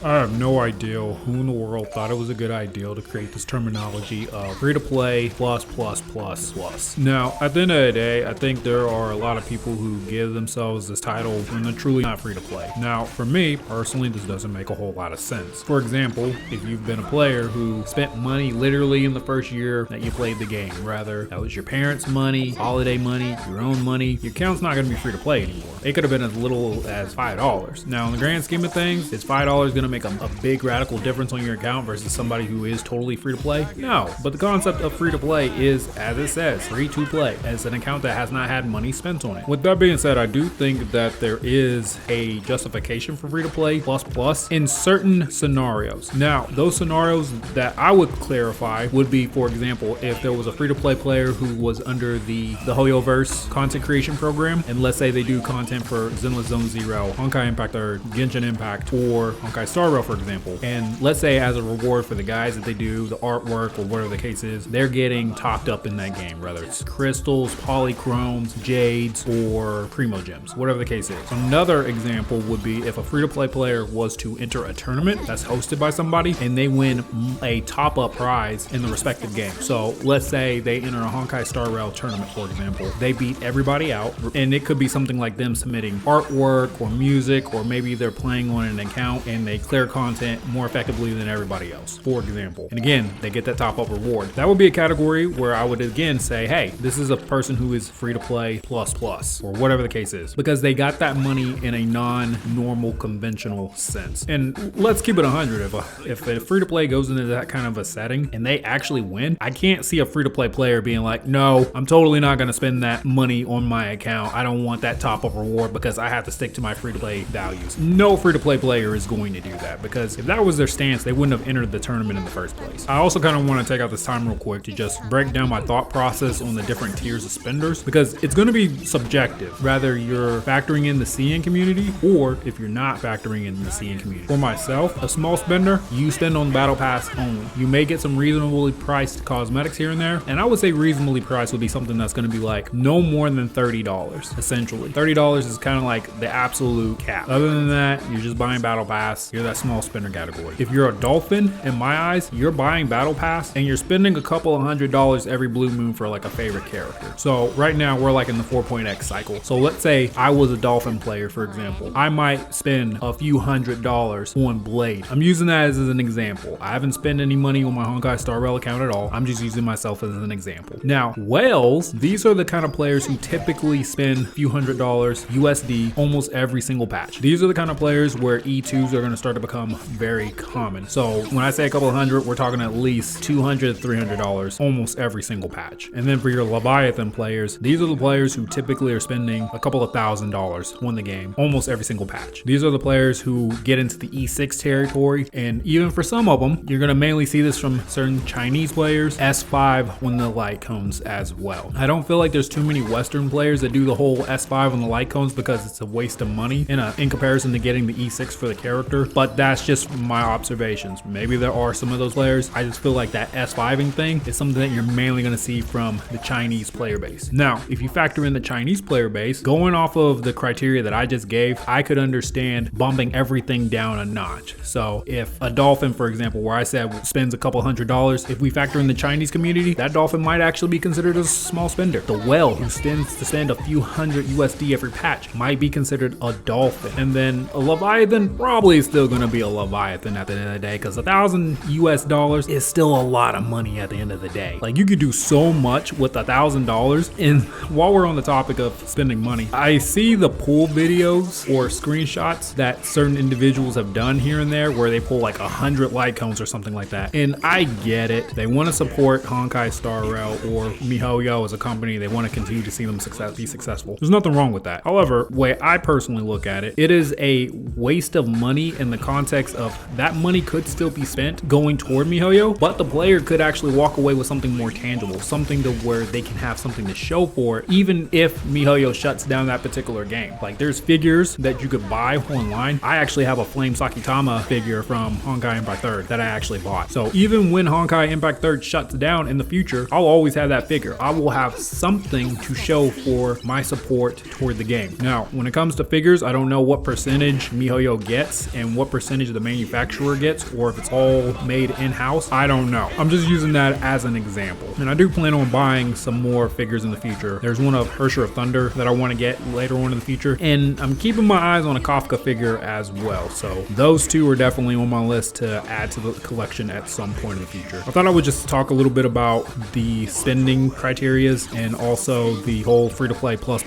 I have no idea who in the world thought it was a good idea to create this terminology of free-to-play plus plus plus plus. Now, at the end of the day, I think there are a lot of people who give themselves this title when they're truly not free-to-play. Now, for me, personally, this doesn't make a whole lot of sense. For example, if you've been a player who spent money literally in the first year that you played the game, rather that was your parents' money, holiday money, your own money, your account's not going to be free-to-play anymore. It could have been as little as $5. Now, in the grand scheme of things, is $5 going to make a big radical difference on your account versus somebody who is totally free to play? No, but the concept of free to play is, as it says, free to play, as an account that has not had money spent on it. With that being said, I do think that there is a justification for free to play plus plus in certain scenarios. Now, those scenarios that I would clarify would be, for example, if there was a free to play player who was under the Hoyoverse content creation program, and let's say they do content for Zenless Zone Zero, Honkai Impact 3, Genshin Impact, or Honkai Star Rail, for example. And let's say as a reward for the guys that they do, the artwork or whatever the case is, they're getting topped up in that game, whether it's crystals, polychromes, jades, or primo gems, whatever the case is. Another example would be if a free-to-play player was to enter a tournament that's hosted by somebody and they win a top-up prize in the respective game. So let's say they enter a Honkai Star Rail tournament, for example. They beat everybody out, and it could be something like them submitting artwork or music, or maybe they're playing on an account and they clear content more effectively than everybody else, for example. And again, they get that top-up reward. That would be a category where I would again say, hey, this is a person who is free to play plus plus, or whatever the case is, because they got that money in a non-normal conventional sense. And let's keep it 100. If a free to play goes into that kind of a setting and they actually win, I can't see a free to play player being like, no, I'm totally not going to spend that money on my account. I don't want that top-up reward because I have to stick to my free to play values. No free to play player is going to do that, because if that was their stance, they wouldn't have entered the tournament in the first place. I also kind of want to take out this time real quick to just break down my thought process on the different tiers of spenders, because it's going to be subjective, whether you're factoring in the CN community or if you're not factoring in the CN community. For myself, a small spender, you spend on battle pass only. You may get some reasonably priced cosmetics here and there, and I would say reasonably priced would be something that's going to be like no more than $30, essentially. $30 is kind of like the absolute cap. Other than that, you're just buying battle pass. You're that small spender category. If you're a dolphin, in my eyes, you're buying battle pass and you're spending a couple of $100 every blue moon for like a favorite character. So right now we're like in the 4.x cycle. So let's say I was a dolphin player, for example. I might spend a few $100s on Blade. I'm using that as an example. I haven't spent any money on my Honkai Star Rail account at all. I'm just using myself as an example. Now, whales, these are the kind of players who typically spend a few $100 USD almost every single patch. These are the kind of players where E2s are going to start to become very common. So when I say a couple of hundred, we're talking at least $200 to $300 almost every single patch. And then for your Leviathan players, these are the players who typically are spending a couple of $1,000s on the game almost every single patch. These are the players who get into the E6 territory, and even for some of them, you're going to mainly see this from certain Chinese players, S5 when the light cones as well. I don't feel like there's too many Western players that do the whole S5 on the light cones because it's a waste of money in comparison to getting the E6 for the character, but that's just my observations. Maybe there are some of those players. I just feel like that S5ing thing is something that you're mainly going to see from the Chinese player base. Now, if you factor in the Chinese player base, going off of the criteria that I just gave, I could understand bumping everything down a notch. So if a dolphin, for example, where I said spends a couple $100, if we factor in the Chinese community, that dolphin might actually be considered a small spender. The whale, who tends to spend a few $100 USD every patch, might be considered a dolphin. And then a Leviathan probably is still going to be a Leviathan at the end of the day, because $1,000 is still a lot of money at the end of the day. Like, you could do so much with $1,000. And while we're on the topic of spending money, I see the pool videos or screenshots that certain individuals have done here and there where they pull like 100 light cones or something like that. And I get it. They want to support Honkai Star Rail or MiHoYo as a company. They want to continue to see them be successful. There's nothing wrong with that. However, the way I personally look at it, it is a waste of money in the context of that money could still be spent going toward MiHoYo, but the player could actually walk away with something more tangible, something to where they can have something to show for it, even if MiHoYo shuts down that particular game. Like, there's figures that you could buy online. I actually have a Flame Sakitama figure from Honkai Impact 3 that I actually bought. So even when Honkai Impact 3 shuts down in the future, I'll always have that figure. I will have something to show for my support toward the game. Now, when it comes to figures, I don't know what percentage MiHoYo gets and what what percentage the manufacturer gets or if it's all made in-house. I don't know. I'm just using that as an example. And I do plan on buying some more figures in the future. There's one of Hersher of Thunder that I want to get later on in the future. And I'm keeping my eyes on a Kafka figure as well. So those two are definitely on my list to add to the collection at some point in the future. I thought I would just talk a little bit about the spending criterias and also the whole free-to-play plus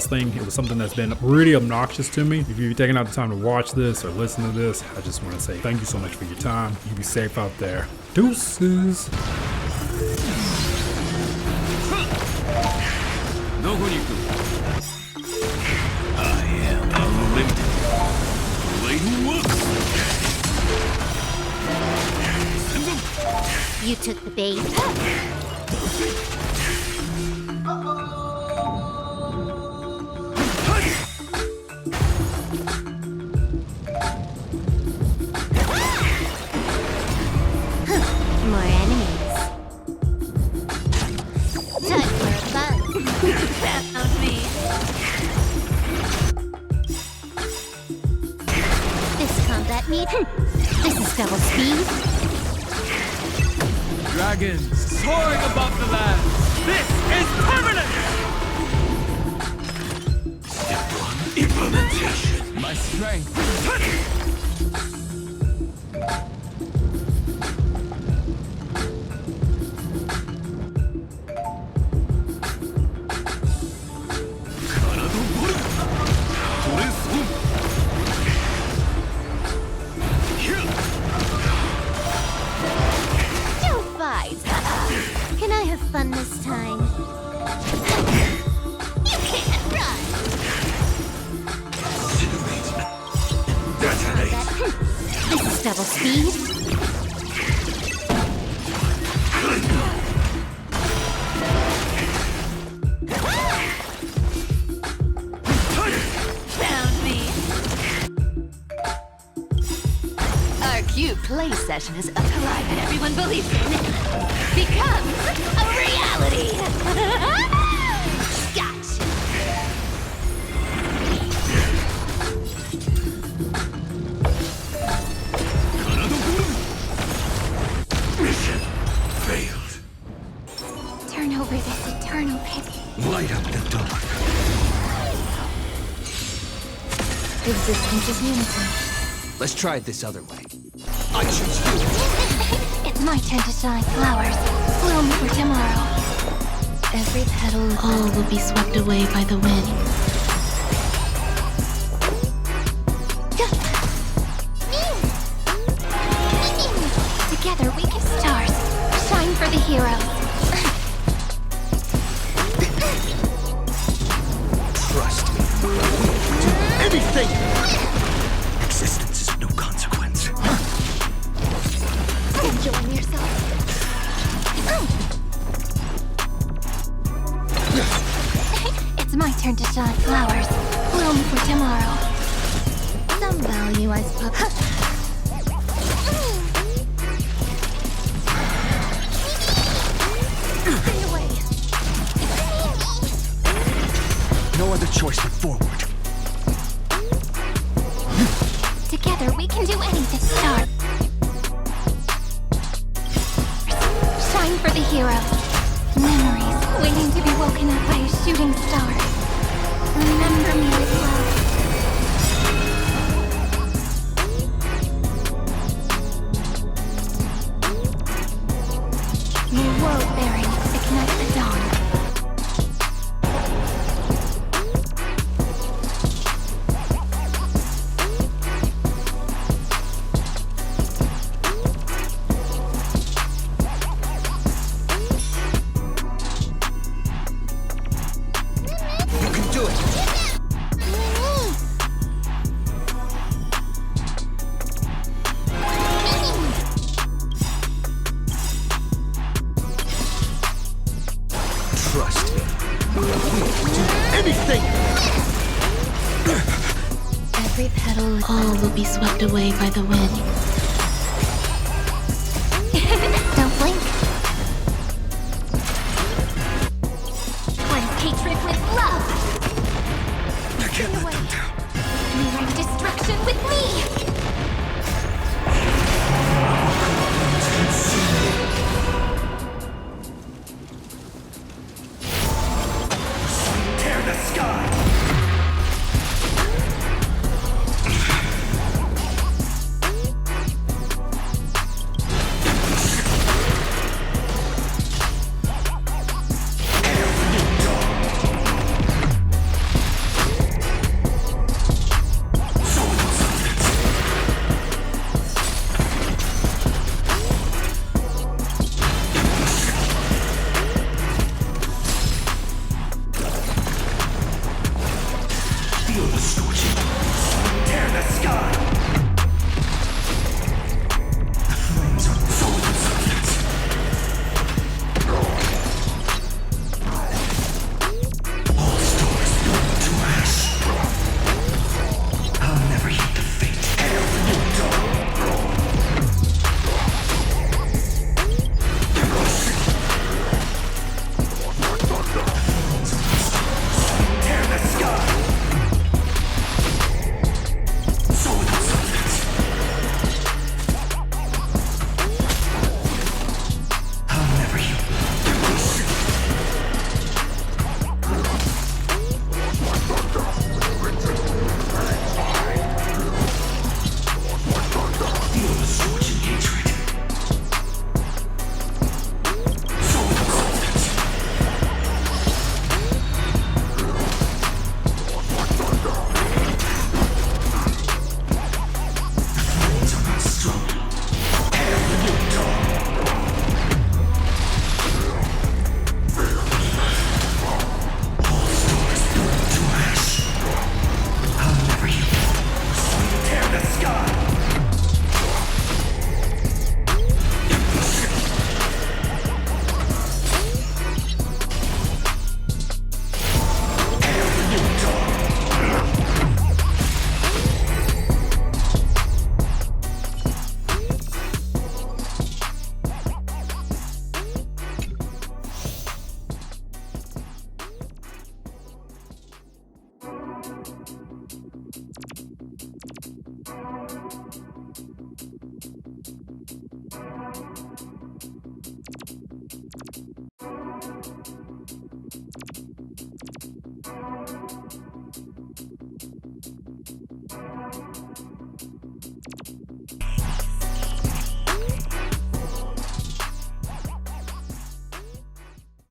thing. It was something that's been really obnoxious to me. If you're taking out the time to watch this or listen to this, I just want to say thank you so much for your time. You be safe out there. Deuces. I am unlimited. You took the bait. More enemies. Time for a fun. Found me. This combat meet. This is double speed. Dragons soaring above the land. This is permanent. Implementation. My strength. Can I have fun this time? You can't run! This is double speed. Found me. Our cute play session is a collide that everyone believes in. Becomes a reality! Gotcha! Mission failed. Turn over this eternal pity. Light up the dark. Existence is unity. Let's try it this other way. I choose you. It's my turn to shine flowers. Bloom for tomorrow. Every petal, all will be swept away by the wind. Together we can stars. Shine for the heroes. Trust me. Do anything. Existence is of no consequence. Enjoying yourself. It's my turn to shine flowers. Bloom for tomorrow. Some value, I suppose. Stay away. No other choice but forward. Together we can do anything. Start. Shine for the heroes. Memories waiting to be woken up by a shooting star. Remember me with love. New world bearings ignite the dawn. You can do it. Trust me. Do anything. Every petal, all will be swept away by the wind.